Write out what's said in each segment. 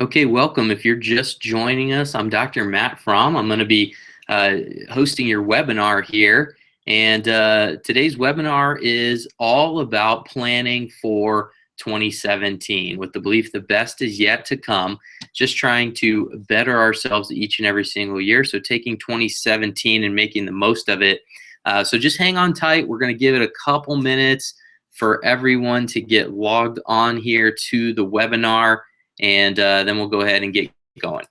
Okay, welcome. If you're just joining us, I'm Dr. Matt Frahm. I'm going to be hosting your webinar here. And today's webinar is all about planning for 2017 with the belief the best is yet to come, just trying to better ourselves each and every single year. So taking 2017 and making the most of it. So just hang on tight. We're going to give it a couple minutes for everyone to get logged on here to the webinar, and then we'll go ahead and get going.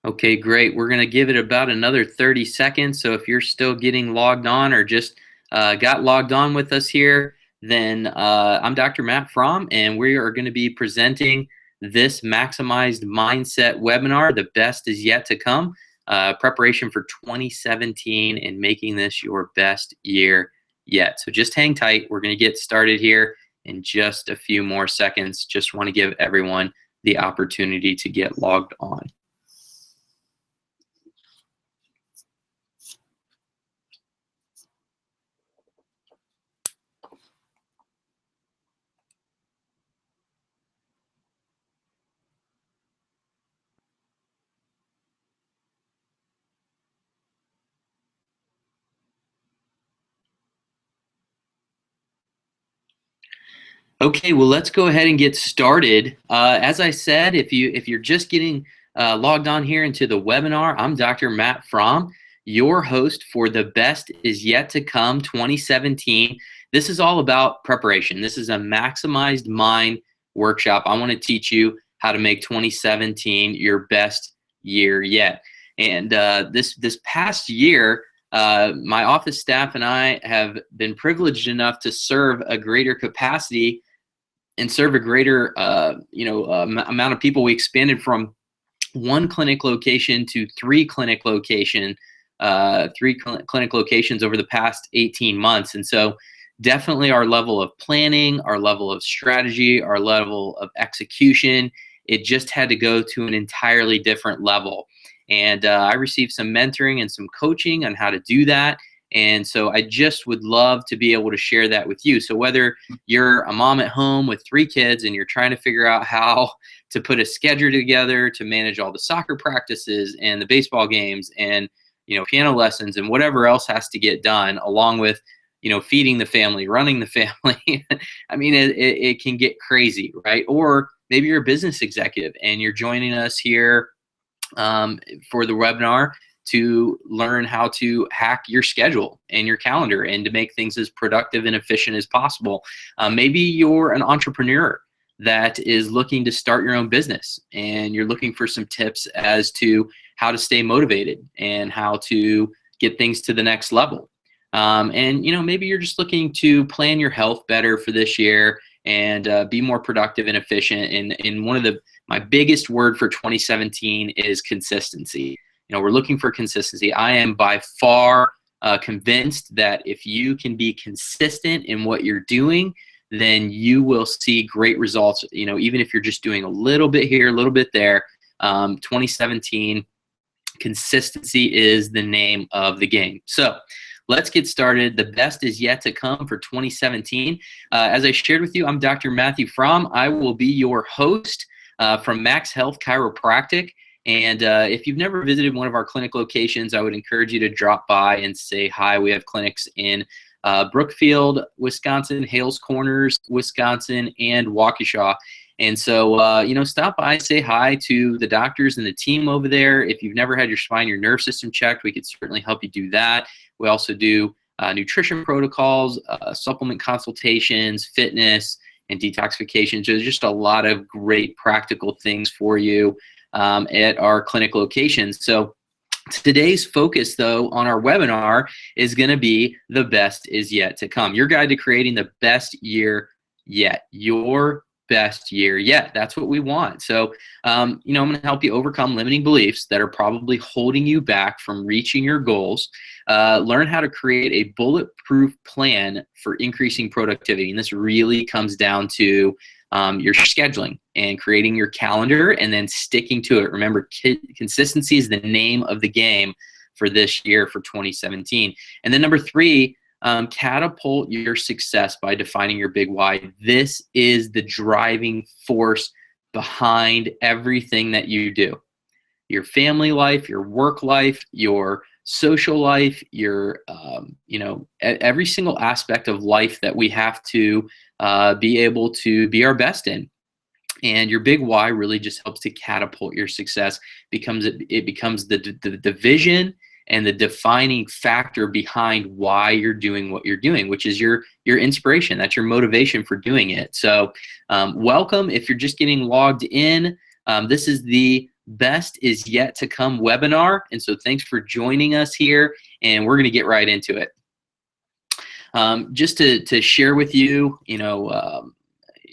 Okay, great. We're going to give it about another 30 seconds. So if you're still getting logged on or just got logged on with us here, then I'm Dr. Matt Frahm, and we are going to be presenting this Maximized Mindset webinar. The best is yet to come. Preparation for 2017 and making this your best year yet. So just hang tight. We're going to get started here in just a few more seconds. Just want to give everyone the opportunity to get logged on. Okay, well, let's go ahead and get started. As I said, if you're just getting logged on here into the webinar, I'm Dr. Matt Frahm, your host for the Best Is Yet to Come 2017. This is all about preparation. This is a maximized mind workshop. I want to teach you how to make 2017 your best year yet. And this past year, my office staff and I have been privileged enough to serve a greater capacity and serve a greater amount of people. We expanded from one clinic location to three clinic locations over the past 18 months. And so definitely our level of planning, our level of strategy, our level of execution, it just had to go to an entirely different level. And I received some mentoring and some coaching on how to do that. And so I just would love to be able to share that with you. So whether you're a mom at home with 3 kids and you're trying to figure out how to put a schedule together to manage all the soccer practices and the baseball games and, piano lessons and whatever else has to get done, along with, feeding the family, running the family. I mean, it can get crazy, right? Or maybe you're a business executive and you're joining us here for the webinar to learn how to hack your schedule and your calendar and to make things as productive and efficient as possible. Maybe you're an entrepreneur that is looking to start your own business and you're looking for some tips as to how to stay motivated and how to get things to the next level. And maybe you're just looking to plan your health better for this year and be more productive and efficient. And one of my biggest word for 2017 is consistency. We're looking for consistency. I am by far convinced that if you can be consistent in what you're doing, then you will see great results. Even if you're just doing a little bit here, a little bit there. 2017, consistency is the name of the game. So let's get started. The best is yet to come for 2017. As I shared with you, I'm Dr. Matthew Frahm. I will be your host from Max Health Chiropractic. And if you've never visited one of our clinic locations, I would encourage you to drop by and say hi. We have clinics in Brookfield, Wisconsin, Hales Corners, Wisconsin, and Waukesha. And so, stop by, say hi to the doctors and the team over there. If you've never had your spine, your nerve system checked, we could certainly help you do that. We also do nutrition protocols, supplement consultations, fitness, and detoxification. So there's just a lot of great practical things for you at our clinic locations. So today's focus, though, on our webinar is going to be the best is yet to come. Your guide to creating the best year yet. Your best year yet. That's what we want. So, I'm going to help you overcome limiting beliefs that are probably holding you back from reaching your goals. Learn how to create a bulletproof plan for increasing productivity. And this really comes down to your scheduling and creating your calendar and then sticking to it. Remember, consistency is the name of the game for this year, for 2017. And then number 3, catapult your success by defining your big why. This is the driving force behind everything that you do. Your family life, your work life, your social life, your every single aspect of life that we have to be able to be our best in. And your big why really just helps to catapult your success. It becomes the vision and the defining factor behind why you're doing what you're doing, which is your inspiration. That's your motivation for doing it. So welcome. If you're just getting logged in, this is the Best is Yet to Come webinar. And so thanks for joining us here, and we're going to get right into it. Just to share with you,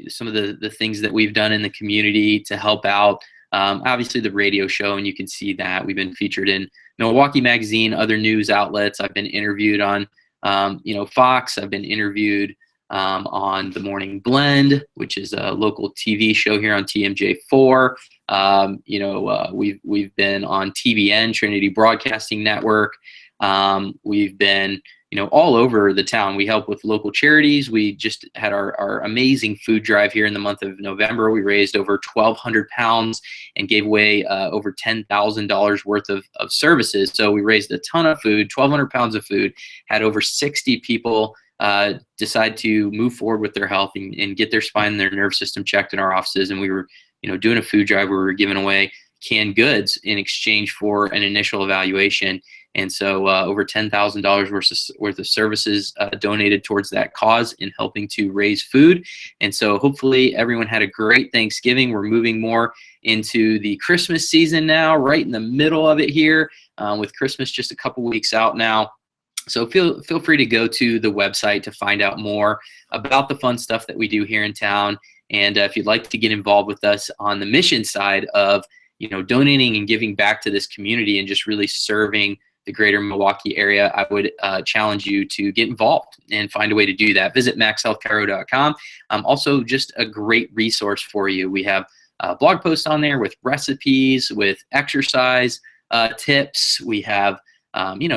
some of the things that we've done in the community to help out. Obviously the radio show, and you can see that we've been featured in Milwaukee Magazine, other news outlets. I've been interviewed on, Fox. I've been interviewed on The Morning Blend, which is a local TV show here on TMJ4. We've been on TBN, Trinity Broadcasting Network. We've been, all over the town. We help with local charities. We just had our amazing food drive here in the month of November. We raised over 1,200 pounds and gave away over $10,000 worth of services. So we raised a ton of food, 1,200 pounds of food, had over 60 people decide to move forward with their health and get their spine and their nerve system checked in our offices. And we were, doing a food drive where we were giving away canned goods in exchange for an initial evaluation. And so over $10,000 worth of services donated towards that cause in helping to raise food. And so hopefully everyone had a great Thanksgiving. We're moving more into the Christmas season now, right in the middle of it here, with Christmas just a couple weeks out now. So feel free to go to the website to find out more about the fun stuff that we do here in town. And if you'd like to get involved with us on the mission side of, donating and giving back to this community and just really serving the greater Milwaukee area, I would challenge you to get involved and find a way to do that. Visit maxhealthchiro.com. Also just a great resource for you. We have blog posts on there with recipes, with exercise tips. We have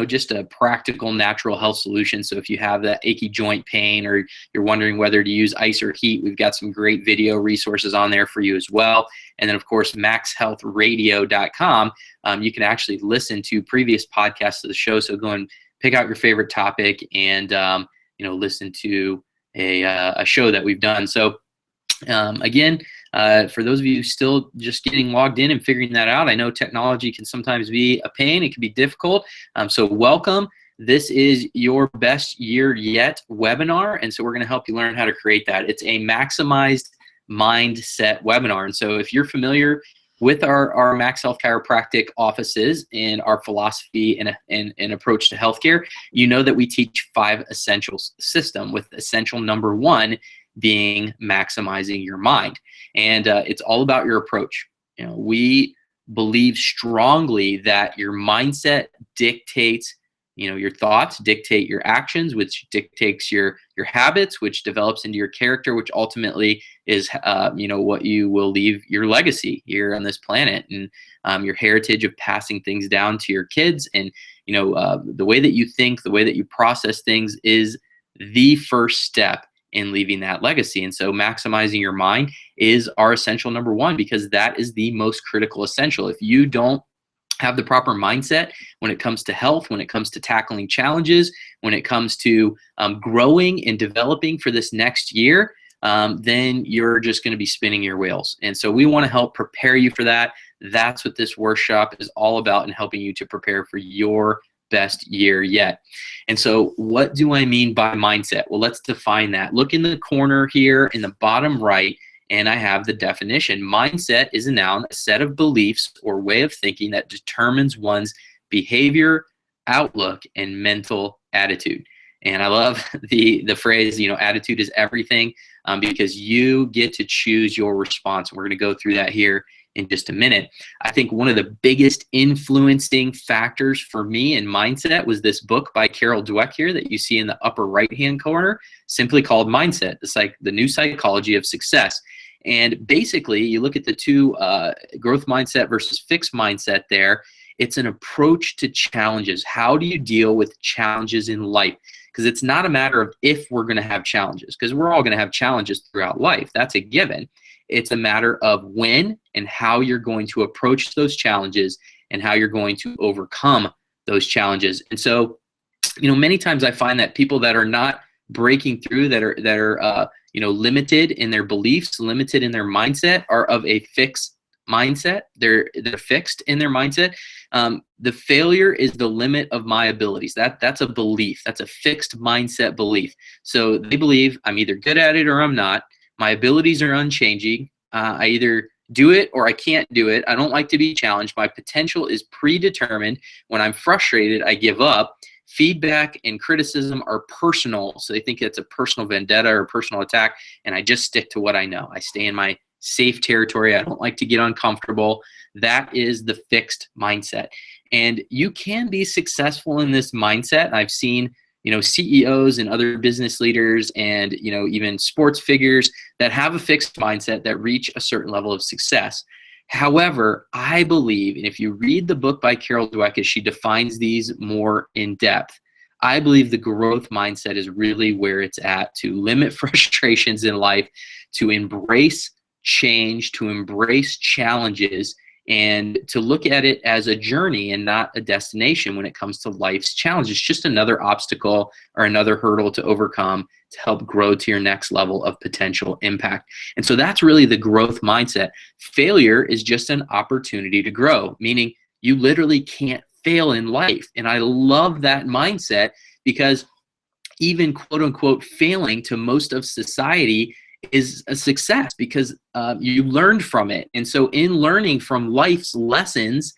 just a practical natural health solution. So if you have that achy joint pain or you're wondering whether to use ice or heat, we've got some great video resources on there for you as well. And then of course, maxhealthradio.com. You can actually listen to previous podcasts of the show. So go and pick out your favorite topic and, listen to a show that we've done. So again, for those of you still just getting logged in and figuring that out, I know technology can sometimes be a pain. It can be difficult. So welcome. This is your Best Year Yet webinar. And so we're going to help you learn how to create that. It's a maximized mindset webinar. And so if you're familiar with our Max Health Chiropractic offices and our philosophy and approach to healthcare, you know that we teach 5 essentials system, with essential number 1 being maximizing your mind. And it's all about your approach. We believe strongly that your mindset dictates, your thoughts dictate your actions, which dictates your habits, which develops into your character, which ultimately is, what you will leave your legacy here on this planet, and your heritage of passing things down to your kids. And, the way that you think, the way that you process things is the first step in leaving that legacy. And so maximizing your mind is our essential number 1, because that is the most critical essential. If you don't have the proper mindset when it comes to health, when it comes to tackling challenges, when it comes to growing and developing for this next year, then you're just going to be spinning your wheels. And so we want to help prepare you for that. That's what this workshop is all about, and helping you to prepare for your best year yet. And so what do I mean by mindset? Well, let's define that. Look in the corner here in the bottom right, and I have the definition. Mindset is a noun, a set of beliefs or way of thinking that determines one's behavior, outlook, and mental attitude. And I love the phrase, attitude is everything, because you get to choose your response. We're going to go through that here in just a minute. I think one of the biggest influencing factors for me in mindset was this book by Carol Dweck here that you see in the upper right-hand corner, simply called Mindset. It's like the new psychology of success. And basically, you look at the two, growth mindset versus fixed mindset there. It's an approach to challenges. How do you deal with challenges in life? Because it's not a matter of if we're going to have challenges, because we're all going to have challenges throughout life. That's a given. It's a matter of when and how you're going to approach those challenges and how you're going to overcome those challenges. And so, many times I find that people that are not breaking through, that are limited in their beliefs, limited in their mindset, are of a fixed mindset. They're fixed in their mindset. The failure is the limit of my abilities. That's a belief. That's a fixed mindset belief. So they believe I'm either good at it or I'm not. My abilities are unchanging. I either do it or I can't do it. I don't like to be challenged. My potential is predetermined. When I'm frustrated, I give up. Feedback and criticism are personal. So they think it's a personal vendetta or a personal attack. And I just stick to what I know. I stay in my safe territory. I don't like to get uncomfortable. That is the fixed mindset. And you can be successful in this mindset. I've seen, CEOs and other business leaders and, even sports figures that have a fixed mindset that reach a certain level of success. However, I believe, and if you read the book by Carol Dweck, as she defines these more in depth, I believe the growth mindset is really where it's at, to limit frustrations in life, to embrace change, to embrace challenges, and to look at it as a journey and not a destination when it comes to life's challenges. Just another obstacle or another hurdle to overcome to help grow to your next level of potential impact. And so that's really the growth mindset. Failure is just an opportunity to grow, meaning you literally can't fail in life. And I love that mindset, because even quote unquote failing to most of society is a success, because you learned from it. And so in learning from life's lessons,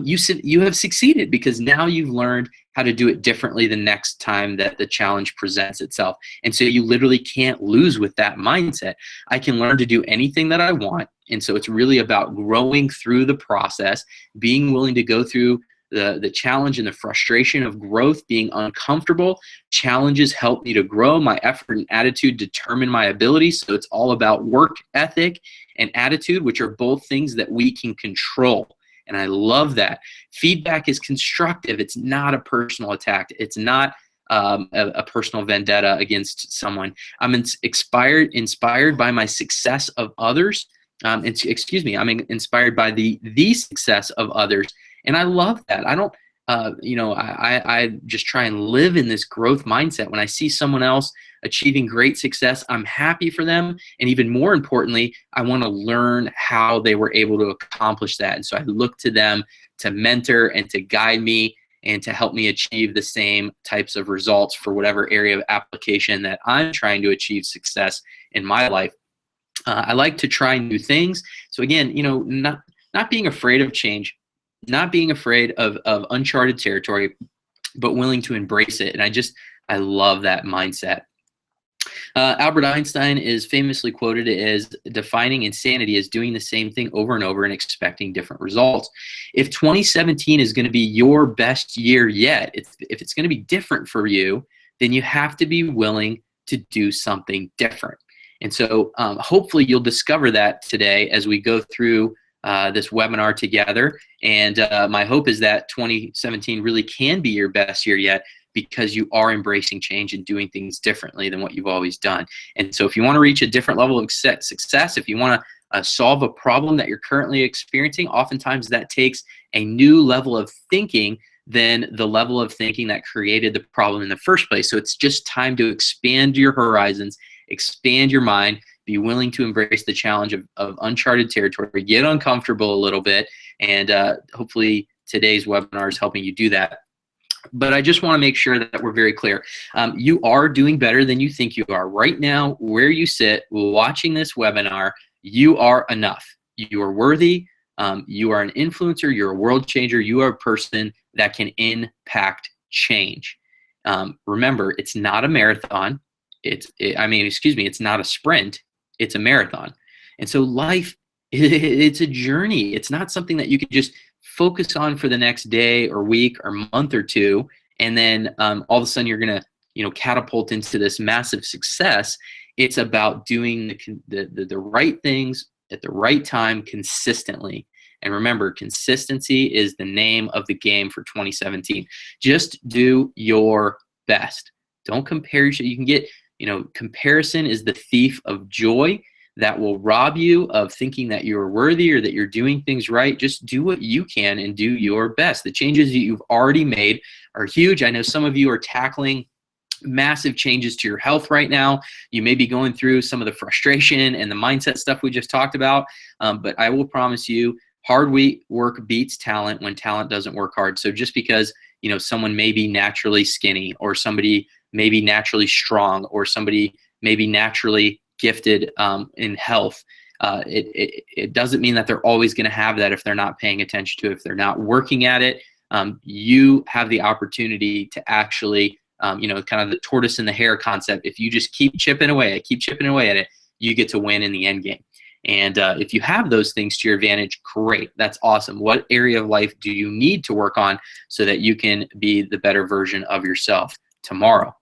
you have succeeded, because now you've learned how to do it differently the next time that the challenge presents itself. And so you literally can't lose with that mindset. I can learn to do anything that I want. And so it's really about growing through the process, being willing to go through the challenge and the frustration of growth, being uncomfortable. Challenges help me to grow. My effort and attitude determine my abilities. So it's all about work ethic and attitude, which are both things that we can control. And I love that. Feedback is constructive. It's not a personal attack. It's not a personal vendetta against someone. I'm inspired by my success of others. I'm inspired by the success of others. And I love that. I don't, I just try and live in this growth mindset. When I see someone else achieving great success, I'm happy for them. And even more importantly, I want to learn how they were able to accomplish that. And so I look to them to mentor and to guide me and to help me achieve the same types of results for whatever area of application that I'm trying to achieve success in my life. I like to try new things. So again, not being afraid of change, not being afraid of uncharted territory, but willing to embrace it. And I love that mindset. Albert Einstein is famously quoted as defining insanity as doing the same thing over and over and expecting different results. If 2017 is going to be your best year yet, if it's going to be different for you, then you have to be willing to do something different. And so hopefully you'll discover that today as we go through this webinar together. And my hope is that 2017 really can be your best year yet, because you are embracing change and doing things differently than what you've always done. And so if you want to reach a different level of success, if you want to solve a problem that you're currently experiencing, oftentimes that takes a new level of thinking than the level of thinking that created the problem in the first place. So it's just time to expand your horizons, expand your mind, be willing to embrace the challenge of uncharted territory, get uncomfortable a little bit, and hopefully today's webinar is helping you do that. But I just want to make sure that we're very clear. You are doing better than you think you are. Right now, where you sit, watching this webinar, you are enough. You are worthy. You are an influencer. You're a world changer. You are a person that can impact change. Remember, it's not a marathon. It's not a sprint. It's a marathon. And so life, it's a journey. It's not something that you can just focus on for the next day or week or month or two, and then all of a sudden you're going to catapult into this massive success. It's about doing the right things at the right time consistently. And remember, consistency is the name of the game for 2017. Just do your best. Don't compare. You can get, comparison is the thief of joy that will rob you of thinking that you're worthy or that you're doing things right. Just do what you can and do your best. The changes that you've already made are huge. I know some of you are tackling massive changes to your health right now. You may be going through some of the frustration and the mindset stuff we just talked about, but I will promise you, hard work beats talent when talent doesn't work hard. So just because someone may be naturally skinny, or somebody may be naturally strong, or somebody may be naturally gifted in health, it doesn't mean that they're always going to have that if they're not paying attention to it, if they're not working at it. You have the opportunity to actually kind of the tortoise and the hare concept. If you just keep chipping away at it, you get to win in the end game. And if you have those things to your advantage, great. That's awesome. What area of life do you need to work on so that you can be the better version of yourself tomorrow?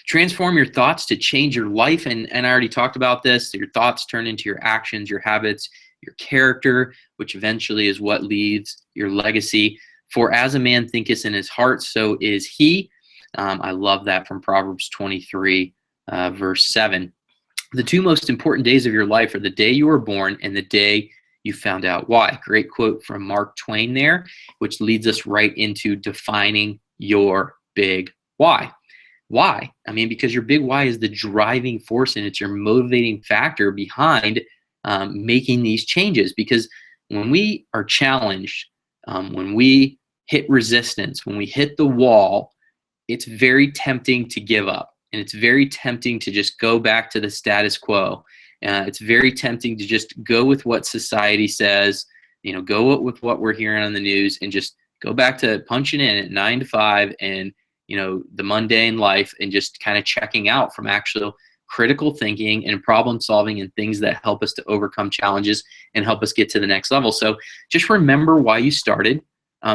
Transform your thoughts to change your life. And I already talked about this. Your thoughts turn into your actions, your habits, your character, which eventually is what leads your legacy. For as a man thinketh in his heart, so is he. I love that from Proverbs 23, verse 7. The two most important days of your life are the day you were born and the day you found out why. Great quote from Mark Twain there, which leads us right into defining your big why. Why? I mean, because your big why is the driving force and it's your motivating factor behind making these changes. Because when we are challenged, when we hit resistance, when we hit the wall, it's very tempting to give up. And it's very tempting to just go back to the status quo. It's very tempting to just go with what society says, go with what we're hearing on the news, and just go back to punching in at 9 to 5 and, the mundane life, and just kind of checking out from actual critical thinking and problem solving and things that help us to overcome challenges and help us get to the next level. So just remember why you started.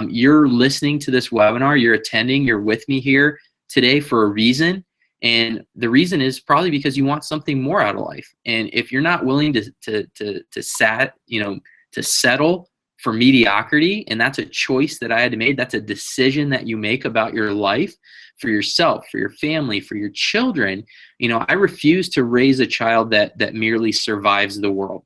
You're listening to this webinar, you're attending, you're with me here today for a reason. And the reason is probably because you want something more out of life. And if you're not willing to settle for mediocrity, and that's a choice that I had to make, that's a decision that you make about your life, for yourself, for your family, for your children. I refuse to raise a child that merely survives the world.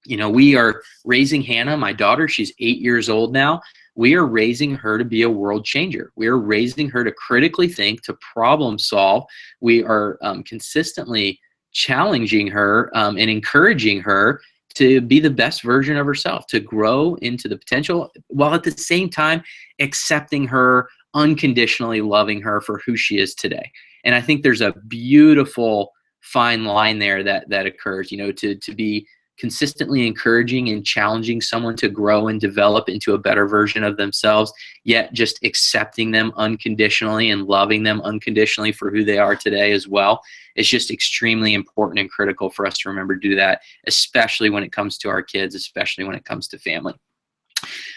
We are raising Hannah, my daughter. She's 8 years old now. We are raising her to be a world changer. We are raising her to critically think, to problem solve. We are consistently challenging her and encouraging her to be the best version of herself, to grow into the potential, while at the same time accepting her, unconditionally loving her for who she is today. And I think there's a beautiful fine line there that occurs, to be consistently encouraging and challenging someone to grow and develop into a better version of themselves, yet just accepting them unconditionally and loving them unconditionally for who they are today as well. It's just extremely important and critical for us to remember to do that, especially when it comes to our kids, especially when it comes to family.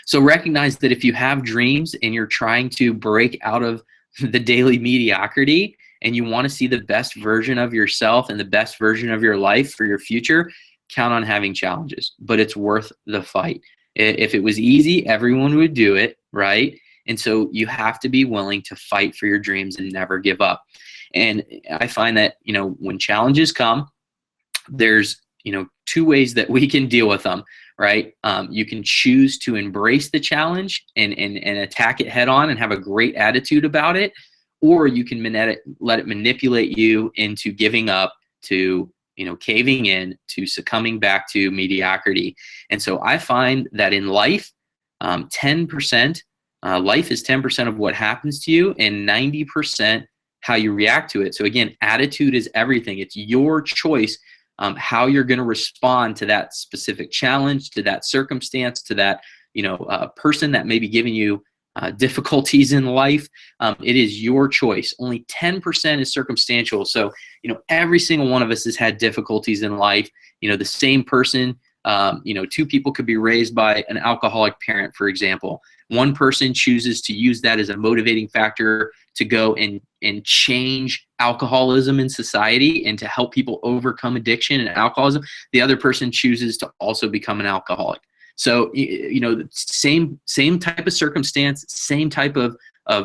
So recognize that if you have dreams and you're trying to break out of the daily mediocrity and you want to see the best version of yourself and the best version of your life for your future, count on having challenges, but it's worth the fight. If it was easy, everyone would do it, right? And so you have to be willing to fight for your dreams and never give up. And I find that, when challenges come, there's, two ways that we can deal with them, right? You can choose to embrace the challenge and attack it head on and have a great attitude about it, or you can let it manipulate you into giving up, to caving in, to succumbing back to mediocrity. And so I find that in life, 10%, life is 10% of what happens to you and 90% how you react to it. So again, attitude is everything. It's your choice how you're going to respond to that specific challenge, to that circumstance, to that person that may be giving you difficulties in life. It is your choice. Only 10% is circumstantial. So, every single one of us has had difficulties in life. The same person Two people could be raised by an alcoholic parent, for example. One person chooses to use that as a motivating factor to go and change alcoholism in society and to help people overcome addiction and alcoholism. The other person chooses to also become an alcoholic. So, same type of circumstance, same type of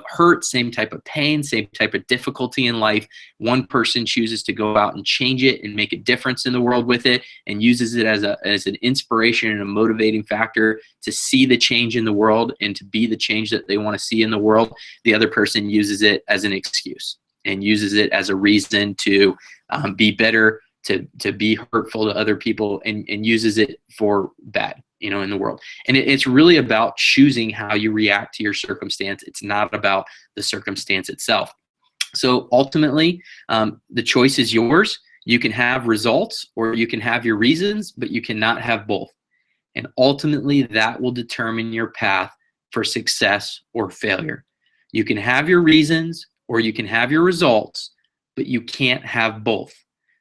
hurt, same type of pain, same type of difficulty in life. One person chooses to go out and change it and make a difference in the world with it, and uses it as an inspiration and a motivating factor to see the change in the world and to be the change that they want to see in the world. The other person uses it as an excuse and uses it as a reason to be bitter, to be hurtful to other people, and uses it for bad, in the world. And it's really about choosing how you react to your circumstance. It's not about the circumstance itself. So ultimately, the choice is yours. You can have results or you can have your reasons, but you cannot have both. And ultimately, that will determine your path for success or failure. You can have your reasons or you can have your results, but you can't have both.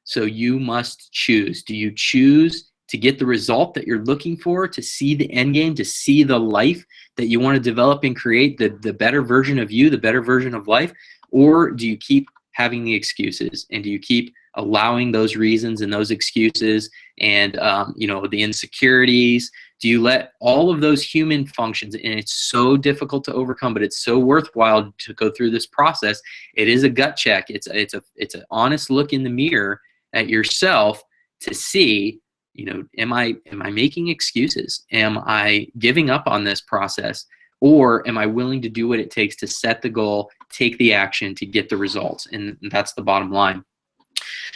So you must choose. Do you choose to get the result that you're looking for, to see the end game, to see the life that you want to develop and create, the better version of you, the better version of life? Or do you keep having the excuses, and do you keep allowing those reasons and those excuses and the insecurities? Do you let all of those human functions, and it's so difficult to overcome, but it's so worthwhile to go through this process. It is a gut check. It's an honest look in the mirror at yourself to see, am I making excuses? Am I giving up on this process? Or am I willing to do what it takes to set the goal, take the action to get the results? And that's the bottom line.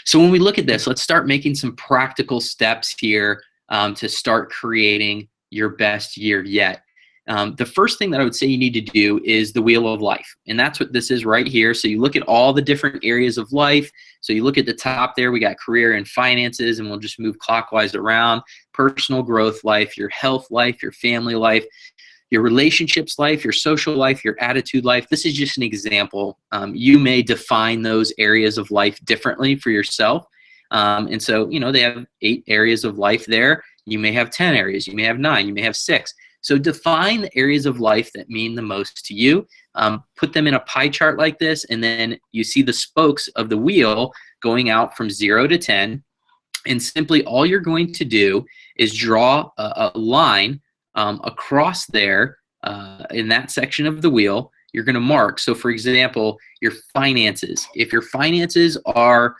So when we look at this, let's start making some practical steps here to start creating your best year yet. The first thing that I would say you need to do is the wheel of life. And that's what this is right here. So you look at all the different areas of life. So you look at the top there, we got career and finances, and we'll just move clockwise around. Personal growth life, your health life, your family life, your relationships life, your social life, your attitude life. This is just an example. You may define those areas of life differently for yourself. And so, they have 8 areas of life there. You may have 10 areas. You may have 9. You may have 6. So define the areas of life that mean the most to you. Put them in a pie chart like this, and then you see the spokes of the wheel going out from 0 to 10. And simply all you're going to do is draw a line across there in that section of the wheel. You're going to mark. So for example, your finances. If your finances are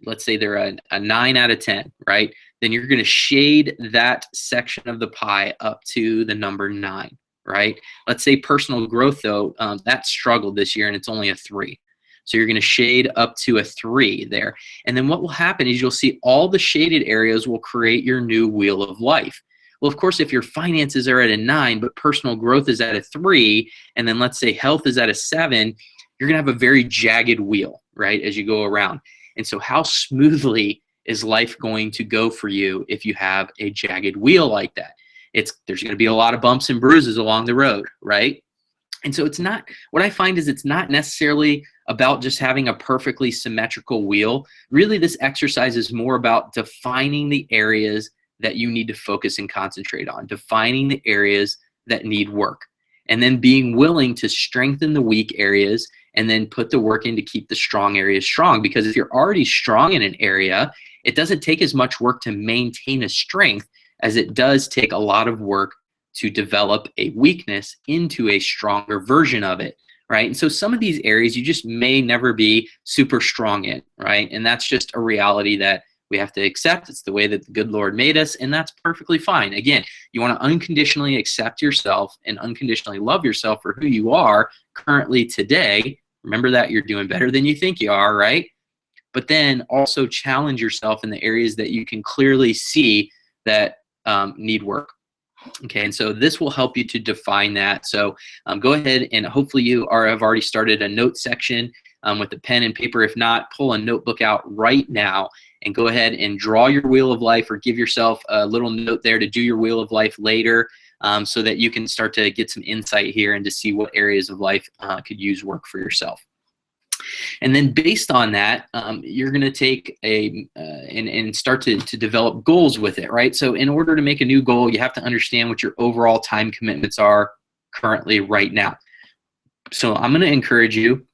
let's say they're a 9 out of 10, right? Then you're going to shade that section of the pie up to the number 9, right? Let's say personal growth, though, that struggled this year and it's only a 3. So you're going to shade up to a 3 there. And then what will happen is you'll see all the shaded areas will create your new wheel of life. Well, of course, if your finances are at a 9, but personal growth is at a 3, and then let's say health is at a 7, you're going to have a very jagged wheel, right, as you go around. And so how smoothly is life going to go for you if you have a jagged wheel like that? There's going to be a lot of bumps and bruises along the road, right? And so what I find is it's not necessarily about just having a perfectly symmetrical wheel. Really, this exercise is more about defining the areas that you need to focus and concentrate on, defining the areas that need work, and then being willing to strengthen the weak areas and then put the work in to keep the strong areas strong. Because if you're already strong in an area, it doesn't take as much work to maintain a strength as it does take a lot of work to develop a weakness into a stronger version of it, right? And so some of these areas you just may never be super strong in, right? And that's just a reality that we have to accept. It's the way that the good Lord made us, and that's perfectly fine. Again, you want to unconditionally accept yourself and unconditionally love yourself for who you are currently today. Remember that you're doing better than you think you are, right? But then also challenge yourself in the areas that you can clearly see that need work. Okay, and so this will help you to define that. So go ahead and hopefully you have already started a note section with a pen and paper. If not, pull a notebook out right now and go ahead and draw your wheel of life, or give yourself a little note there to do your wheel of life later, so that you can start to get some insight here and to see what areas of life could use work for yourself. And then based on that, you're going to take and start to develop goals with it, right? So in order to make a new goal, you have to understand what your overall time commitments are currently right now. So I'm going to encourage you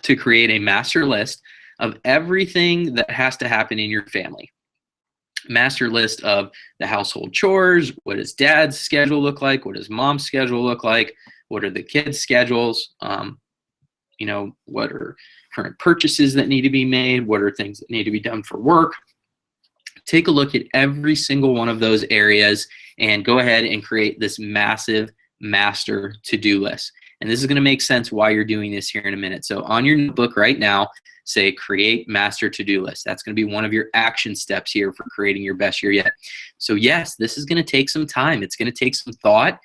to create a master list of everything that has to happen in your family. Master list of the household chores. What does dad's schedule look like? What does mom's schedule look like? What are the kids' schedules? What are current purchases that need to be made? What are things that need to be done for work? Take a look at every single one of those areas and go ahead and create this massive master to-do list. And this is going to make sense why you're doing this here in a minute. So on your notebook right now, say create master to-do list. That's going to be one of your action steps here for creating your best year yet. So yes, this is going to take some time. It's going to take some thought.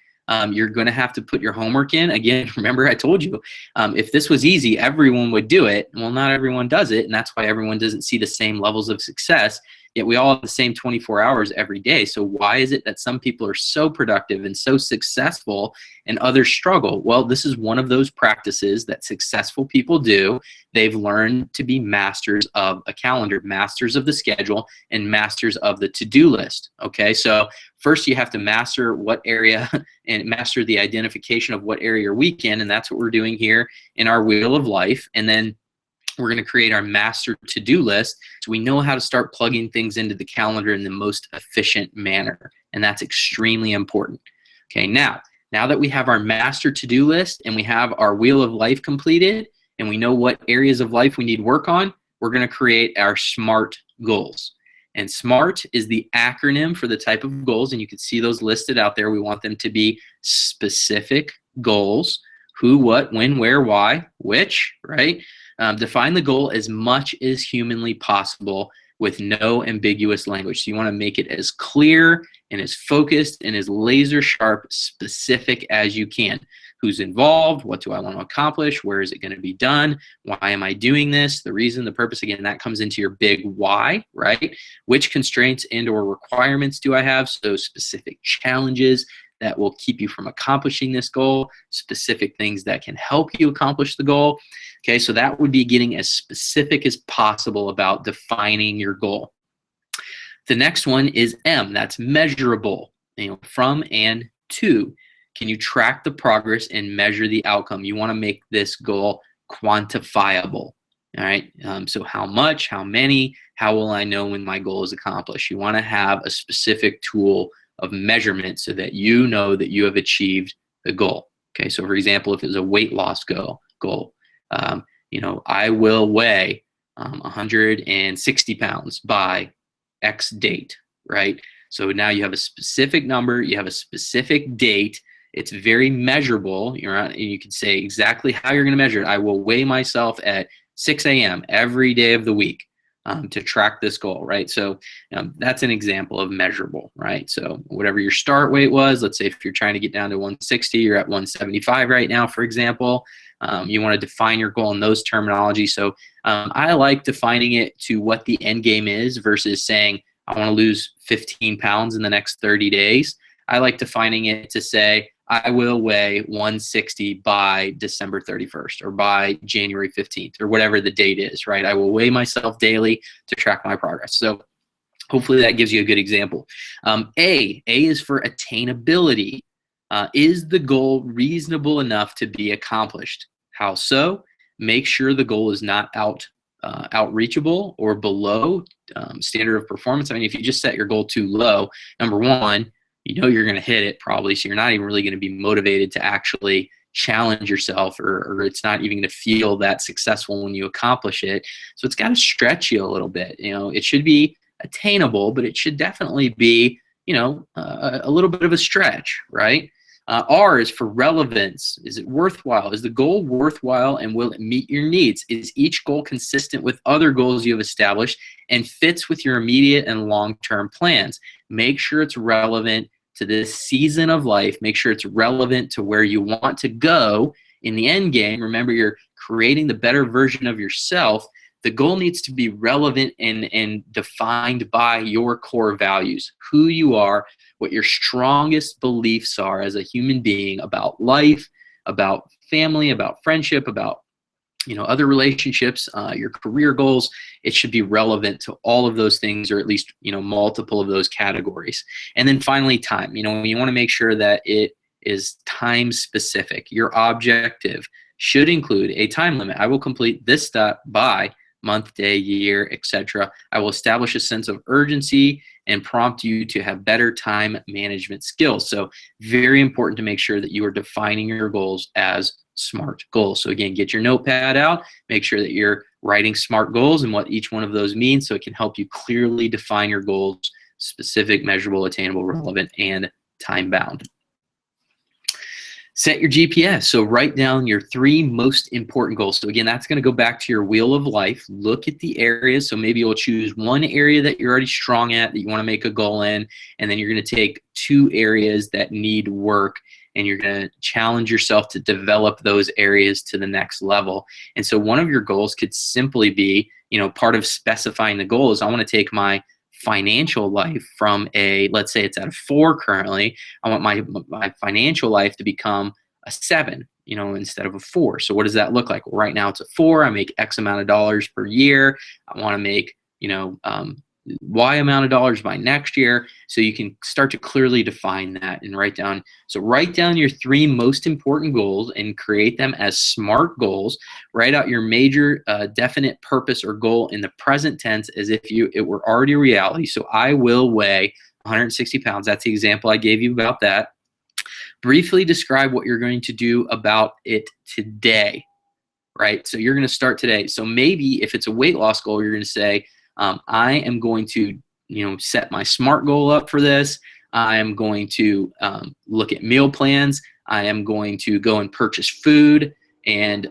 You're going to have to put your homework in. Again, remember I told you, if this was easy, everyone would do it. Well, not everyone does it, and that's why everyone doesn't see the same levels of success. Yet we all have the same 24 hours every day. So why is it that some people are so productive and so successful and others struggle? Well, this is one of those practices that successful people do. They've learned to be masters of a calendar, masters of the schedule, and masters of the to-do list. Okay, so first you have to master what area and master the identification of what area you're weak in, and that's what we're doing here in our wheel of life. And then we're going to create our master to-do list so we know how to start plugging things into the calendar in the most efficient manner. And that's extremely important. Okay, now that we have our master to-do list and we have our wheel of life completed and we know what areas of life we need work on, we're going to create our SMART goals. And SMART is the acronym for the type of goals, and you can see those listed out there. We want them to be specific goals: who, what, when, where, why, which, right? Define the goal as much as humanly possible with no ambiguous language. So you want to make it as clear and as focused and as laser sharp, specific as you can. Who's involved? What do I want to accomplish? Where is it going to be done? Why am I doing this? The reason, the purpose, again, that comes into your big why, right? Which constraints and or requirements do I have? So specific challenges that will keep you from accomplishing this goal, specific things that can help you accomplish the goal. Okay, so that would be getting as specific as possible about defining your goal. The next one is M, that's measurable, from and to. Can you track the progress and measure the outcome? You want to make this goal quantifiable. All right, so how much, how many, how will I know when my goal is accomplished? You want to have a specific tool of measurement so that you know that you have achieved the goal. Okay, so for example, if it was a weight loss goal, I will weigh 160 pounds by X date, right? So now you have a specific number, you have a specific date. It's very measurable. You can say exactly how you're going to measure it. I will weigh myself at 6 a.m. every day of the week to track this goal, right? So that's an example of measurable, right? So whatever your start weight was, let's say if you're trying to get down to 160, you're at 175 right now, for example. You want to define your goal in those terminology. So I like defining it to what the end game is versus saying I want to lose 15 pounds in the next 30 days. I like defining it to say I will weigh 160 by December 31st or by January 15th or whatever the date is, right? I will weigh myself daily to track my progress. So hopefully that gives you a good example. A is for attainability. Is the goal reasonable enough to be accomplished? How so? Make sure the goal is not outreachable or below standard of performance. I mean, if you just set your goal too low, number one, you're going to hit it probably, so you're not even really going to be motivated to actually challenge yourself, or it's not even going to feel that successful when you accomplish it. So it's got to stretch you a little bit. It should be attainable, but it should definitely be, a little bit of a stretch, right? R is for relevance. Is it worthwhile? Is the goal worthwhile, and will it meet your needs? Is each goal consistent with other goals you have established and fits with your immediate and long-term plans? Make sure it's relevant to this season of life. Make sure it's relevant to where you want to go in the end game. Remember, you're creating the better version of yourself. The goal needs to be relevant and defined by your core values, who you are, what your strongest beliefs are as a human being about life, about family, about friendship, about other relationships, your career goals. It should be relevant to all of those things, or at least, multiple of those categories. And then finally, time. You want to make sure that it is time specific. Your objective should include a time limit. I will complete this step by month, day, year, etc. I will establish a sense of urgency and prompt you to have better time management skills. So very important to make sure that you are defining your goals as SMART goals. So again, get your notepad out, make sure that you're writing SMART goals and what each one of those means, so it can help you clearly define your goals: specific, measurable, attainable, relevant, and time bound. Set your GPS. So write down your 3 most important goals. So again, that's going to go back to your wheel of life. Look at the areas. So maybe you'll choose one area that you're already strong at that you want to make a goal in, and then you're going to take 2 areas that need work, and you're going to challenge yourself to develop those areas to the next level. And so one of your goals could simply be, part of specifying the goal is, I want to take my financial life from let's say it's at a 4 currently. I want my financial life to become a 7, instead of a 4. So what does that look like? Well, right now it's a 4. I make X amount of dollars per year. I want to make, Y amount of dollars by next year. So you can start to clearly define that and write down. So write down your 3 most important goals and create them as SMART goals. Write out your major definite purpose or goal in the present tense as if it were already a reality. So I will weigh 160 pounds. That's the example I gave you about that. Briefly describe what you're going to do about it today, right? So you're going to start today. So maybe if it's a weight loss goal, you're going to say, I am going to, set my SMART goal up for this. I am going to look at meal plans. I am going to go and purchase food and,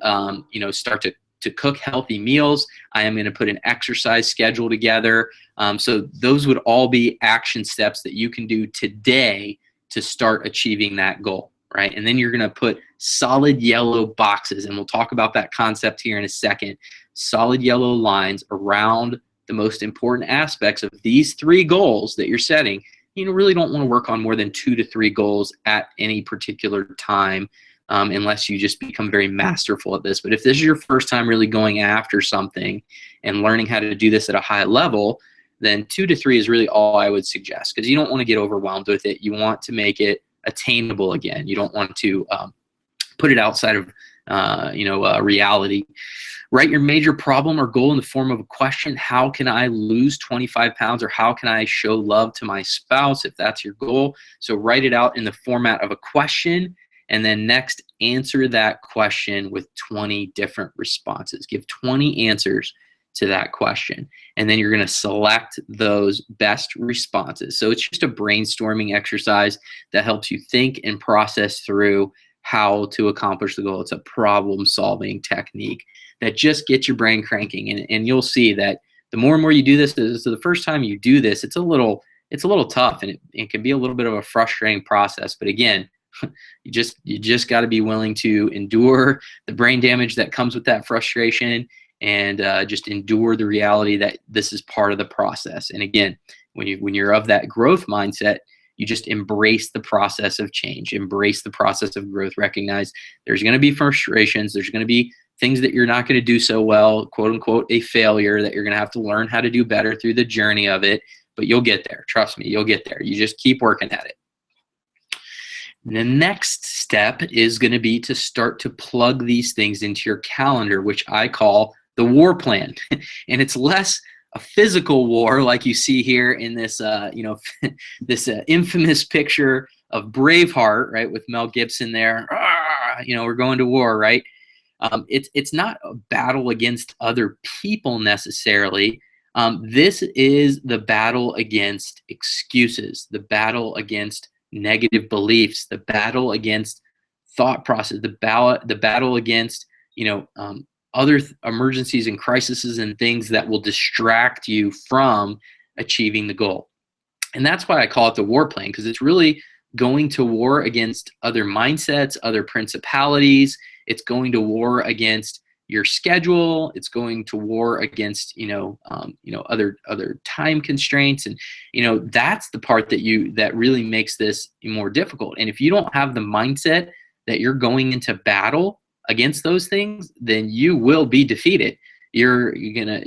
start to cook healthy meals. I am going to put an exercise schedule together. So those would all be action steps that you can do today to start achieving that goal, right? And then you're going to put solid yellow boxes, and we'll talk about that concept here in a second. Solid yellow lines around the most important aspects of these 3 goals that you're setting. You really don't want to work on more than 2 to 3 goals at any particular time, unless you just become very masterful at this. But if this is your first time really going after something and learning how to do this at a high level, then 2 to 3 is really all I would suggest, because you don't want to get overwhelmed with it. You want to make it attainable again. You don't want to put it outside of reality. Write your major problem or goal in the form of a question. How can I lose 25 pounds? Or how can I show love to my spouse, if that's your goal? So write it out in the format of a question, and then next answer that question with 20 different responses. Give 20 answers to that question, and then you're going to select those best responses. So it's just a brainstorming exercise that helps you think and process through how to accomplish the goal. It's a problem-solving technique that just gets your brain cranking, and you'll see that the more and more you do this, so the first time you do this, it's a little tough, and it can be a little bit of a frustrating process. But again, you just got to be willing to endure the brain damage that comes with that frustration, and just endure the reality that this is part of the process. And again, when you're of that growth mindset, you just embrace the process of change, embrace the process of growth. Recognize there's going to be frustrations. There's going to be things that you're not going to do so well, quote unquote, a failure that you're going to have to learn how to do better through the journey of it. But you'll get there. Trust me, you'll get there. You just keep working at it. And the next step is going to be to start to plug these things into your calendar, which I call the war plan. And it's less a physical war like you see here in this, this infamous picture of Braveheart, right, with Mel Gibson there. We're going to war, right? It's not a battle against other people necessarily. This is the battle against excuses, the battle against negative beliefs, the battle against thought process, the battle against other emergencies and crises and things that will distract you from achieving the goal. And that's why I call it the war plan, because it's really going to war against other mindsets, other principalities. It's going to war against your schedule. It's going to war against other time constraints, and that's the part that really makes this more difficult. And if you don't have the mindset that you're going into battle against those things, then you will be defeated. You're gonna,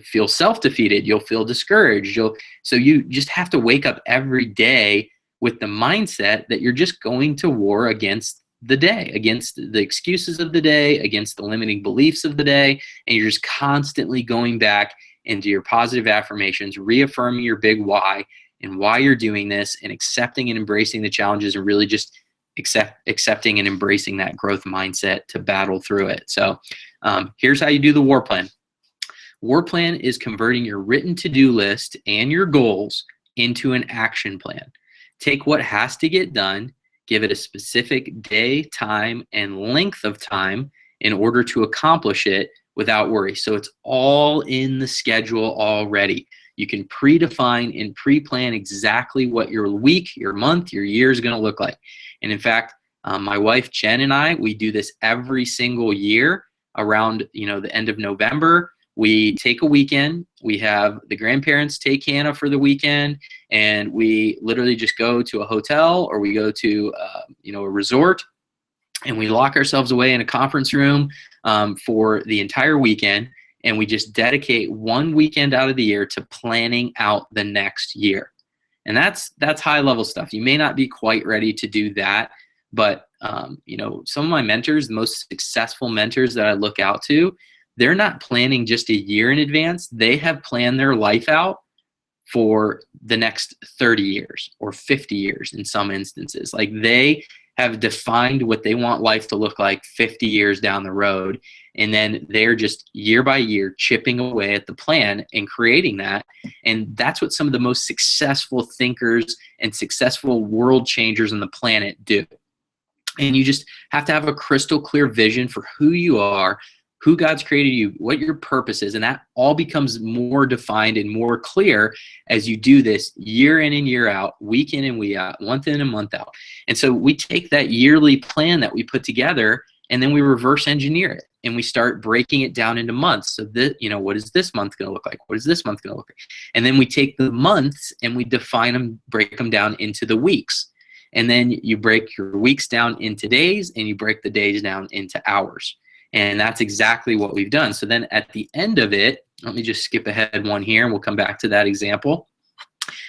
feel self-defeated. You'll feel discouraged. So you just have to wake up every day with the mindset that you're just going to war against the day, against the excuses of the day, against the limiting beliefs of the day, and you're just constantly going back into your positive affirmations, reaffirming your big why and why you're doing this, and accepting and embracing the challenges, and really just accepting and embracing that growth mindset to battle through it. So here's how you do the war plan. War plan is converting your written to-do list and your goals into an action plan. Take what has to get done, give it a specific day, time, and length of time in order to accomplish it without worry. So it's all in the schedule already. You can predefine and pre-plan exactly what your week, your month, your year is going to look like. And in fact, my wife Jen and I, we do this every single year around the end of November. We take a weekend. We have the grandparents take Hannah for the weekend, and we literally just go to a hotel, or we go to a resort, and we lock ourselves away in a conference room for the entire weekend. And we just dedicate one weekend out of the year to planning out the next year. And that's high level stuff. You may not be quite ready to do that, but some of my mentors, the most successful mentors that I look out to, they're not planning just a year in advance. They have planned their life out for the next 30 years or 50 years in some instances. Like, they have defined what they want life to look like 50 years down the road. And then they're just year by year chipping away at the plan and creating that. And that's what some of the most successful thinkers and successful world changers on the planet do. And you just have to have a crystal clear vision for who you are, who God's created you, what your purpose is. And that all becomes more defined and more clear as you do this year in and year out, week in and week out, month in and month out. And so we take that yearly plan that we put together, and then we reverse engineer it, and we start breaking it down into months. So that, what is this month going to look like? What is this month going to look like? And then we take the months and we define them, break them down into the weeks. And then you break your weeks down into days, and you break the days down into hours. And that's exactly what we've done. So then at the end of it, let me just skip ahead one here, and we'll come back to that example.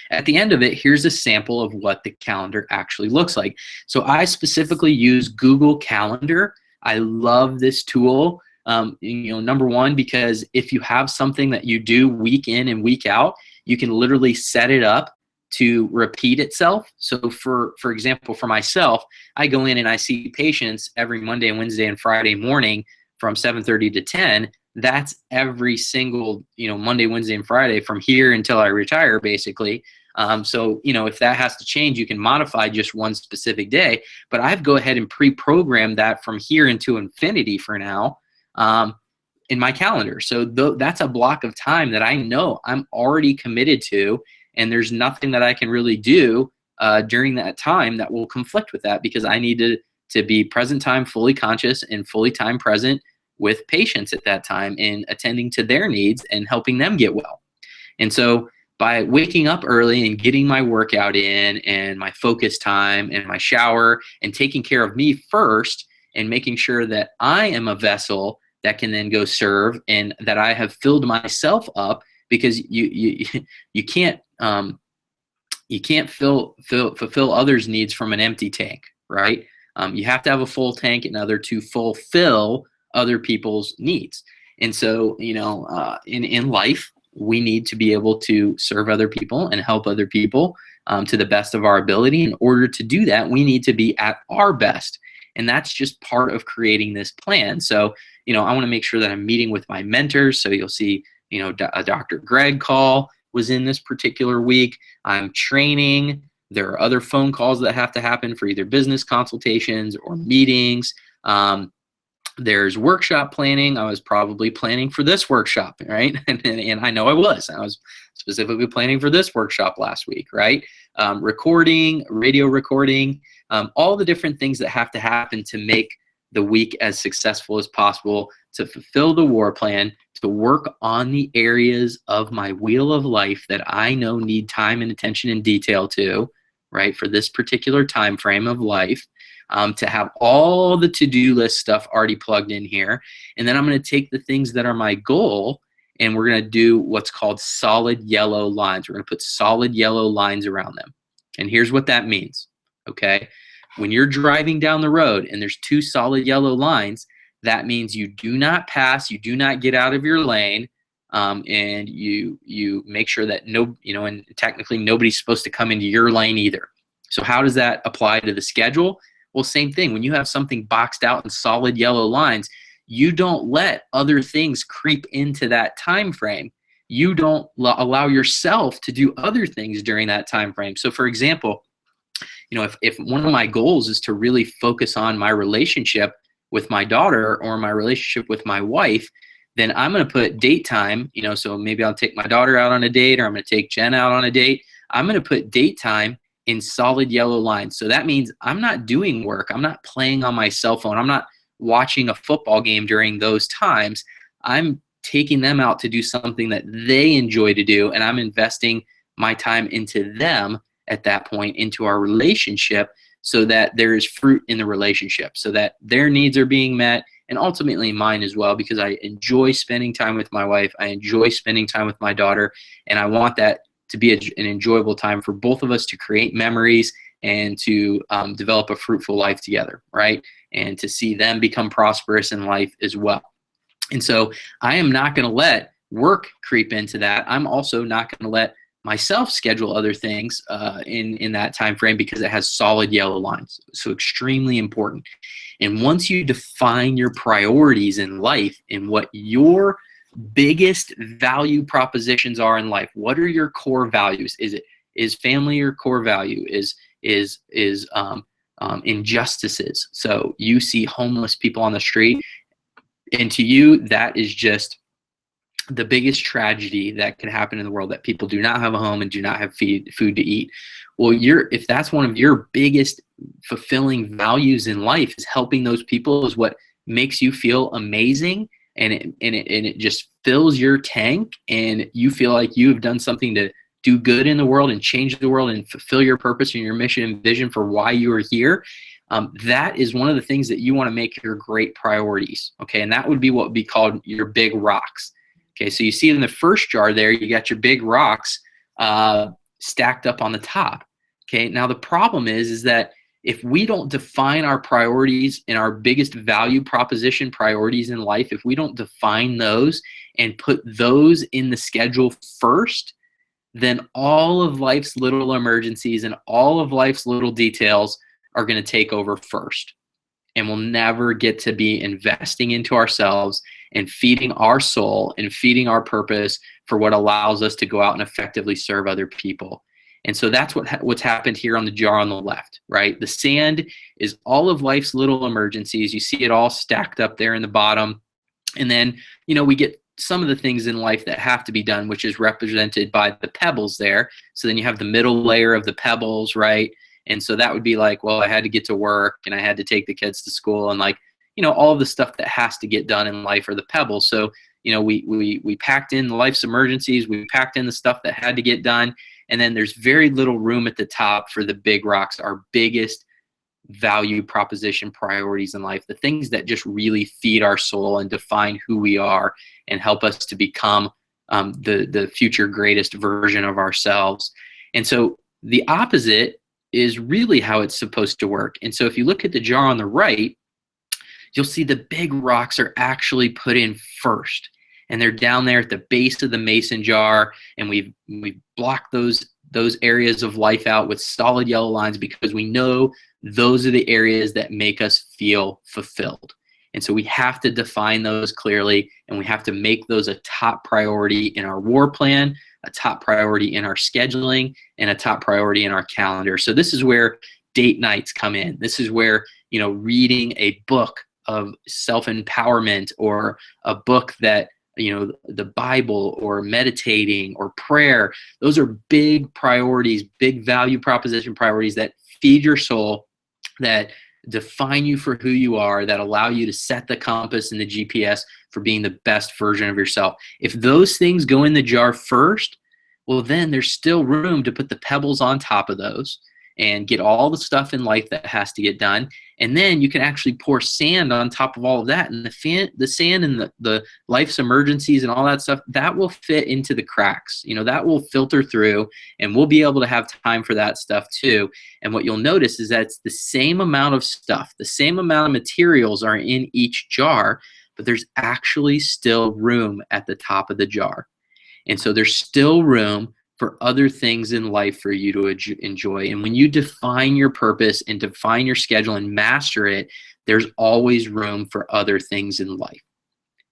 At the end of it, here's a sample of what the calendar actually looks like. So I specifically use Google Calendar. I love this tool. Number one, because if you have something that you do week in and week out, you can literally set it up to repeat itself. So for example, for myself, I go in and I see patients every Monday, Wednesday, and Friday morning from 7:30 to 10. That's every single, Monday, Wednesday, and Friday from here until I retire, basically. So, if that has to change, you can modify just one specific day. But I've go ahead and pre-program that from here into infinity for now in my calendar. So that's a block of time that I know I'm already committed to, and there's nothing that I can really do during that time that will conflict with that, because I need to be present time, fully conscious, and fully time present with patients at that time, and attending to their needs and helping them get well. And so by waking up early and getting my workout in, and my focus time, and my shower, and taking care of me first, and making sure that I am a vessel that can then go serve, and that I have filled myself up, because you can't fulfill others' needs from an empty tank, right? You have to have a full tank in order to fulfill other people's needs. And so, in life, we need to be able to serve other people and help other people to the best of our ability. In order to do that, we need to be at our best. And that's just part of creating this plan. So, I want to make sure that I'm meeting with my mentors. So you'll see, a Dr. Greg call was in this particular week. I'm training. There are other phone calls that have to happen for either business consultations or meetings. There's workshop planning. I was probably planning for this workshop, right? And I know I was specifically planning for this workshop last week, right? Recording, radio recording, all the different things that have to happen to make the week as successful as possible, to fulfill the war plan, to work on the areas of my wheel of life that I know need time and attention and detail to, right, for this particular time frame of life, to have all the to-do list stuff already plugged in here. And then I'm going to take the things that are my goal, and we're going to do what's called solid yellow lines. We're going to put solid yellow lines around them. And here's what that means, okay? When you're driving down the road and there's two solid yellow lines, that means you do not pass, you do not get out of your lane, and you make sure that and technically nobody's supposed to come into your lane either. So how does that apply to the schedule? Well, same thing. When you have something boxed out in solid yellow lines, you don't let other things creep into that time frame. You don't allow yourself to do other things during that time frame. So for example, if one of my goals is to really focus on my relationship with my daughter or my relationship with my wife, then I'm going to put date time, so maybe I'll take my daughter out on a date, or I'm going to take Jen out on a date. I'm going to put date time in solid yellow lines. So that means I'm not doing work. I'm not playing on my cell phone. I'm not watching a football game during those times. I'm taking them out to do something that they enjoy to do, and I'm investing my time into them at that point, into our relationship, so that there is fruit in the relationship, so that their needs are being met, and ultimately mine as well, because I enjoy spending time with my wife. I enjoy spending time with my daughter, and I want that to be an enjoyable time for both of us to create memories and to develop a fruitful life together, right? And to see them become prosperous in life as well. And so I am not going to let work creep into that. I'm also not going to let myself schedule other things in that time frame, because it has solid yellow lines. So extremely important. And once you define your priorities in life and what your biggest value propositions are in life, what are your core values? Is family your core value? Is injustices? So you see homeless people on the street, and to you that is just the biggest tragedy that can happen in the world, that people do not have a home and do not have food to eat. Well, if that's one of your biggest fulfilling values in life, is helping those people, is what makes you feel amazing, and it just fills your tank, and you feel like you have done something to do good in the world and change the world and fulfill your purpose and your mission and vision for why you are here. That is one of the things that you want to make your great priorities. Okay. And that would be what would be called your big rocks. Okay, so you see in the first jar there, you got your big rocks stacked up on the top. Okay, now the problem is that if we don't define our priorities and our biggest value proposition priorities in life, if we don't define those and put those in the schedule first, then all of life's little emergencies and all of life's little details are going to take over first. And we'll never get to be investing into ourselves and feeding our soul and feeding our purpose for what allows us to go out and effectively serve other people. And so that's what's happened here on the jar on the left, right? The sand is all of life's little emergencies. You see it all stacked up there in the bottom. And then, we get some of the things in life that have to be done, which is represented by the pebbles there. So then you have the middle layer of the pebbles, right? And so that would be like, well, I had to get to work and I had to take the kids to school, and all of the stuff that has to get done in life are the pebbles. So, we packed in life's emergencies, we packed in the stuff that had to get done, and then there's very little room at the top for the big rocks, our biggest value proposition priorities in life, the things that just really feed our soul and define who we are and help us to become the future greatest version of ourselves. And so the opposite is really how it's supposed to work. And so if you look at the jar on the right, you'll see the big rocks are actually put in first, and they're down there at the base of the mason jar, and we've blocked those areas of life out with solid yellow lines, because we know those are the areas that make us feel fulfilled. And so we have to define those clearly, and we have to make those a top priority in our war plan, a top priority in our scheduling, and a top priority in our calendar. So this is where date nights come in. This is where, reading a book of self-empowerment, or a book that, the Bible, or meditating, or prayer, those are big priorities, big value proposition priorities that feed your soul, that define you for who you are, that allow you to set the compass and the GPS for being the best version of yourself. If those things go in the jar first, well, then there's still room to put the pebbles on top of those. and get all the stuff in life that has to get done. And then you can actually pour sand on top of all of that. And the sand and the life's emergencies and all that stuff, that will fit into the cracks. That will filter through, and we'll be able to have time for that stuff too. And what you'll notice is that it's the same amount of stuff, the same amount of materials are in each jar, but there's actually still room at the top of the jar. And so there's still room for other things in life for you to enjoy. And when you define your purpose and define your schedule and master it, there's always room for other things in life.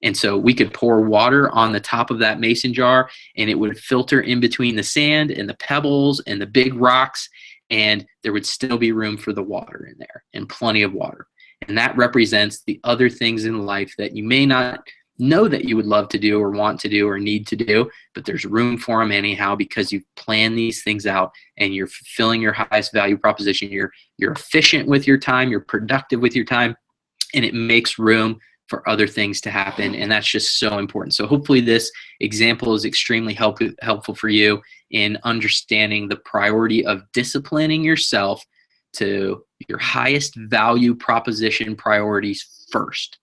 And so we could pour water on the top of that mason jar, and it would filter in between the sand and the pebbles and the big rocks, and there would still be room for the water in there, and plenty of water. And that represents the other things in life that you may not know that you would love to do or want to do or need to do, but there's room for them anyhow, because you've planned these things out and you're fulfilling your highest value proposition. You're efficient with your time, you're productive with your time, and it makes room for other things to happen. And that's just so important. So hopefully this example is extremely helpful for you in understanding the priority of disciplining yourself to your highest value proposition priorities first,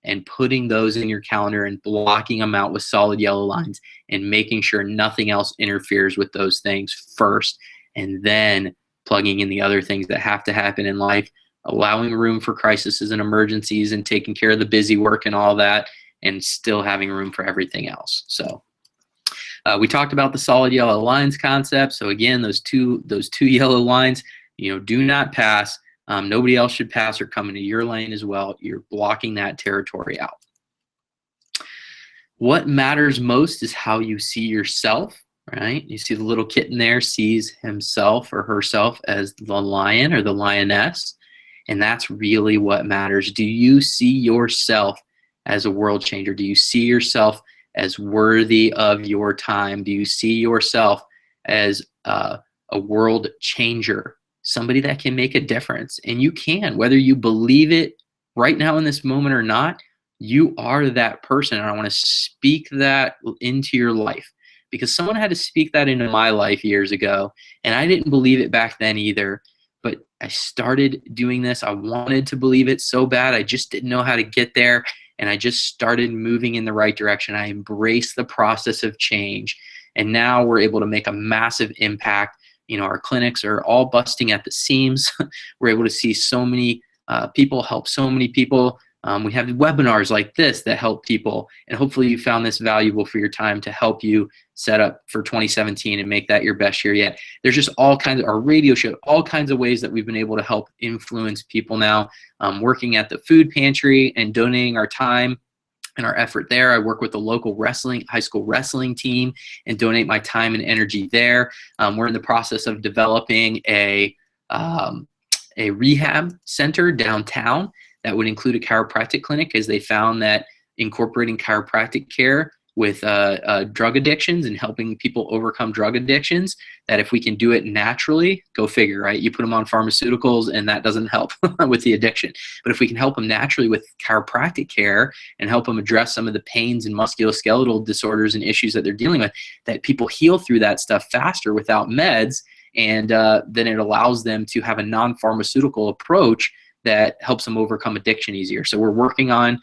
and putting those in your calendar and blocking them out with solid yellow lines and making sure nothing else interferes with those things first, and then plugging in the other things that have to happen in life, allowing room for crises and emergencies and taking care of the busy work and all that, and still having room for everything else. So we talked about the solid yellow lines concept. So again, those two yellow lines, do not pass. Nobody else should pass or come into your lane as well. You're blocking that territory out. What matters most is how you see yourself, right? You see the little kitten there sees himself or herself as the lion or the lioness, and that's really what matters. Do you see yourself as a world changer? Do you see yourself as worthy of your time? Do you see yourself as a world changer? Somebody that can make a difference. And you can, whether you believe it right now in this moment or not, you are that person. And I want to speak that into your life, because someone had to speak that into my life years ago. And I didn't believe it back then either, but I started doing this. I wanted to believe it so bad. I just didn't know how to get there. And I just started moving in the right direction. I embraced the process of change. And now we're able to make a massive impact. Our clinics are all busting at the seams. We're able to see so many people, help so many people. We have webinars like this that help people. And hopefully you found this valuable for your time to help you set up for 2017 and make that your best year yet. There's just all kinds of, our radio show, all kinds of ways that we've been able to help influence people now. Working at the food pantry and donating our time and our effort there. I work with the local high school wrestling team and donate my time and energy there. We're in the process of developing a rehab center downtown that would include a chiropractic clinic, as they found that incorporating chiropractic care with drug addictions and helping people overcome drug addictions, that if we can do it naturally, go figure, right? You put them on pharmaceuticals and that doesn't help with the addiction. But if we can help them naturally with chiropractic care and help them address some of the pains and musculoskeletal disorders and issues that they're dealing with, that people heal through that stuff faster without meds, and then it allows them to have a non-pharmaceutical approach that helps them overcome addiction easier. So we're working on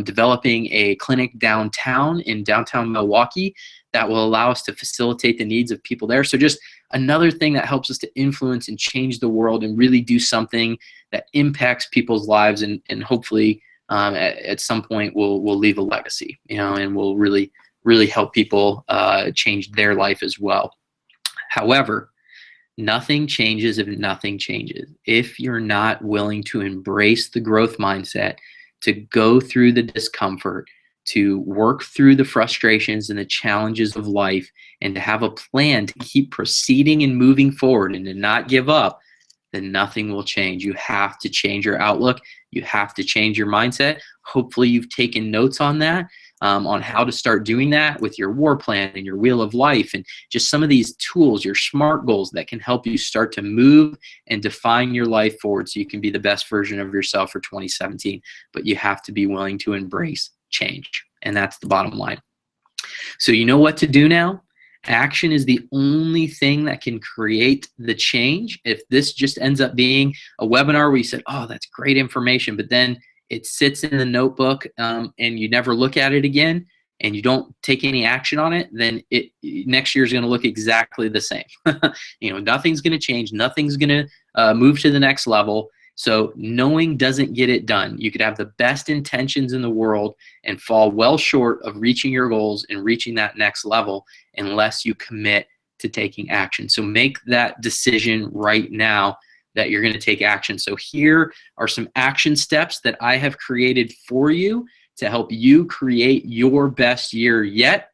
developing a clinic downtown in downtown Milwaukee that will allow us to facilitate the needs of people there. So just another thing that helps us to influence and change the world and really do something that impacts people's lives, and hopefully at some point we'll leave a legacy, and we'll really help people change their life as well. However, nothing changes if nothing changes. If you're not willing to embrace the growth mindset, to go through the discomfort, to work through the frustrations and the challenges of life, and to have a plan to keep proceeding and moving forward and to not give up, then nothing will change. You have to change your outlook. You have to change your mindset. Hopefully you've taken notes on that. On how to start doing that with your war plan and your wheel of life, and just some of these tools, your SMART goals that can help you start to move and define your life forward so you can be the best version of yourself for 2017. But you have to be willing to embrace change, and that's the bottom line. So you know what to do now. Action is the only thing that can create the change. If this just ends up being a webinar where you said, oh, that's great information, but then it sits in the notebook and you never look at it again and you don't take any action on it, then next year is going to look exactly the same. Nothing's going to change. Nothing's going to move to the next level. So knowing doesn't get it done. You could have the best intentions in the world and fall well short of reaching your goals and reaching that next level unless you commit to taking action. So make that decision right now that you're going to take action. So here are some action steps that I have created for you to help you create your best year yet.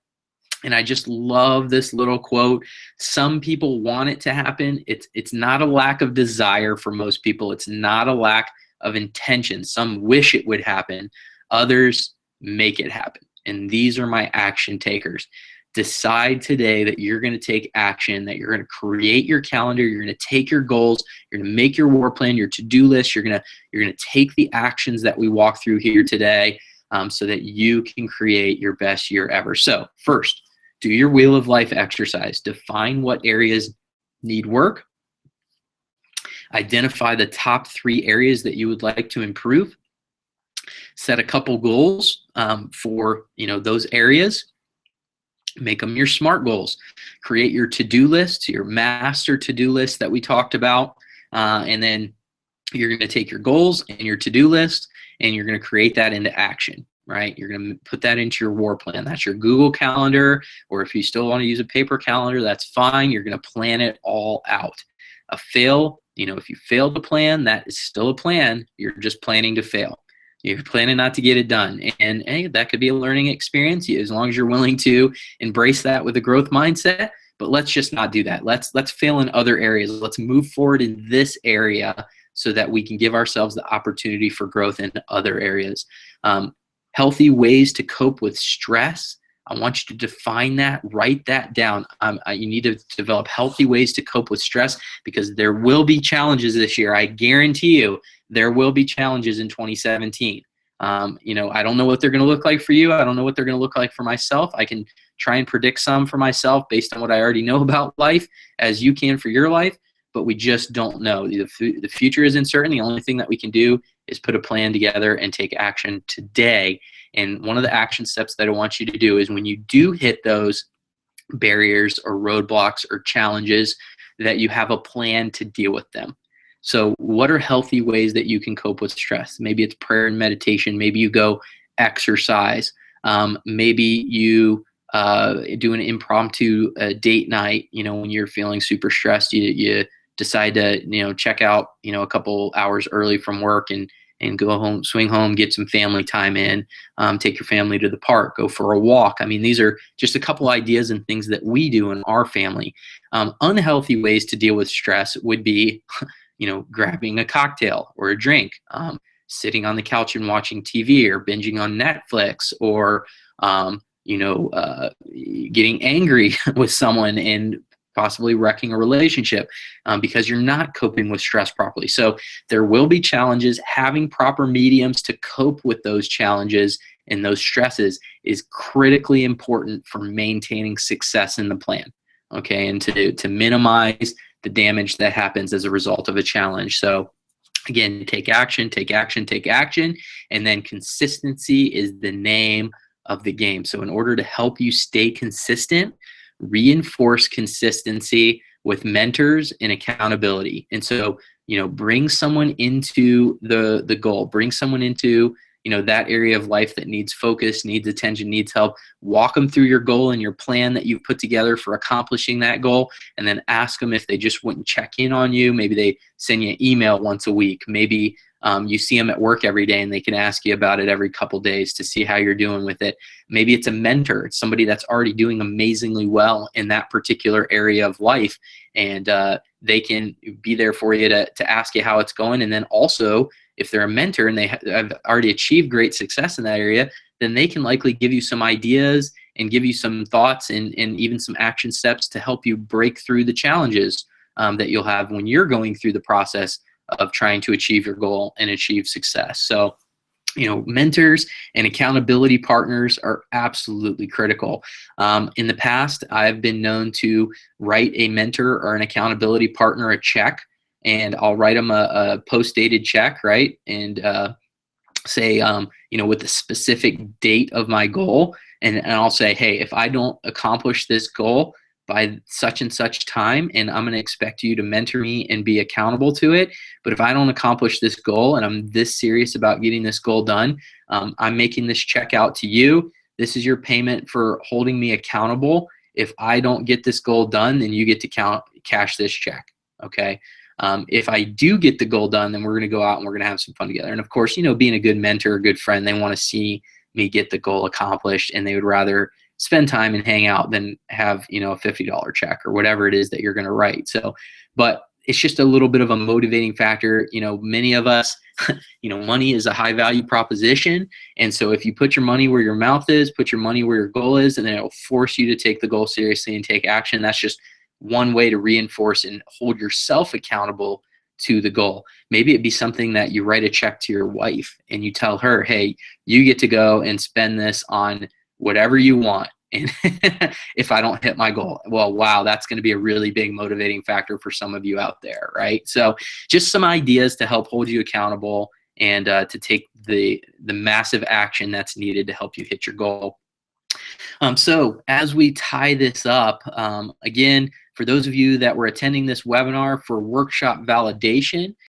And I just love this little quote. Some people want it to happen. It's not a lack of desire for most people. It's not a lack of intention. Some wish it would happen. Others make it happen. And these are my action takers. Decide today that you're going to take action, that you're going to create your calendar, you're going to take your goals, you're going to make your war plan, your to-do list, you're going to take the actions that we walk through here today so that you can create your best year ever. So first, do your wheel of life exercise. Define what areas need work. Identify the top 3 areas that you would like to improve. Set a couple goals for those areas. Make them your SMART goals. Create your to-do list, your master to-do list that we talked about. And then you're going to take your goals and your to-do list and you're going to create that into action. Right? You're going to put that into your war plan. That's your Google Calendar, or if you still want to use a paper calendar, that's fine. You're going to plan it all out. If you fail to plan, that is still a plan. You're just planning to fail. You're planning not to get it done. And hey, that could be a learning experience as long as you're willing to embrace that with a growth mindset. But let's just not do that. Let's fail in other areas. Let's move forward in this area so that we can give ourselves the opportunity for growth in other areas. Healthy ways to cope with stress. I want you to define that, write that down. You need to develop healthy ways to cope with stress because there will be challenges this year. I guarantee you there will be challenges in 2017. I don't know what they're going to look like for you. I don't know what they're going to look like for myself. I can try and predict some for myself based on what I already know about life as you can for your life, but we just don't know. The future is uncertain. The only thing that we can do is put a plan together and take action today. And one of the action steps that I want you to do is when you do hit those barriers or roadblocks or challenges, that you have a plan to deal with them. So what are healthy ways that you can cope with stress? Maybe it's prayer and meditation. Maybe you go exercise. Maybe you do an impromptu date night. When you're feeling super stressed, you decide to check out a couple hours early from work and go home, swing home, get some family time in, take your family to the park, go for a walk. I mean, these are just a couple ideas and things that we do in our family. Unhealthy ways to deal with stress would be, grabbing a cocktail or a drink, sitting on the couch and watching TV or binging on Netflix or, getting angry with someone and possibly wrecking a relationship because you're not coping with stress properly. So there will be challenges. Having proper mediums to cope with those challenges and those stresses is critically important for maintaining success in the plan, okay, and to minimize the damage that happens as a result of a challenge. So again, take action, take action, take action, and then consistency is the name of the game. So in order to help you stay consistent, reinforce consistency with mentors and accountability. And so, bring someone into the goal, bring someone into, that area of life that needs focus, needs attention, needs help. Walk them through your goal and your plan that you've put together for accomplishing that goal. And then ask them if they just wouldn't check in on you. Maybe they send you an email once a week. Maybe you see them at work every day and they can ask you about it every couple days to see how you're doing with it. Maybe it's a mentor. It's somebody that's already doing amazingly well in that particular area of life. And they can be there for you to ask you how it's going. And then also, if they're a mentor and they have already achieved great success in that area, then they can likely give you some ideas and give you some thoughts and even some action steps to help you break through the challenges that you'll have when you're going through the process of trying to achieve your goal and achieve success. So Mentors and accountability partners are absolutely critical. In the past, I've been known to write a mentor or an accountability partner a check, and I'll write them a post-dated check, right? And say, with the specific date of my goal. And I'll say, hey, if I don't accomplish this goal by such and such time, and I'm going to expect you to mentor me and be accountable to it. But if I don't accomplish this goal and I'm this serious about getting this goal done, I'm making this check out to you. This is your payment for holding me accountable. If I don't get this goal done, then you get to cash this check. Okay. If I do get the goal done, then we're going to go out and we're going to have some fun together. And of course, being a good mentor, a good friend, they want to see me get the goal accomplished, and they would rather spend time and hang out than have, a $50 check or whatever it is that you're going to write. So, but it's just a little bit of a motivating factor. Many of us, money is a high value proposition. And so if you put your money where your mouth is, put your money where your goal is, and then it'll force you to take the goal seriously and take action. That's just one way to reinforce and hold yourself accountable to the goal. Maybe it'd be something that you write a check to your wife and you tell her, hey, you get to go and spend this on whatever you want. And if I don't hit my goal, well, wow, that's going to be a really big motivating factor for some of you out there, right? So just some ideas to help hold you accountable and to take the massive action that's needed to help you hit your goal. So as we tie this up, again, for those of you that were attending this webinar for workshop validation,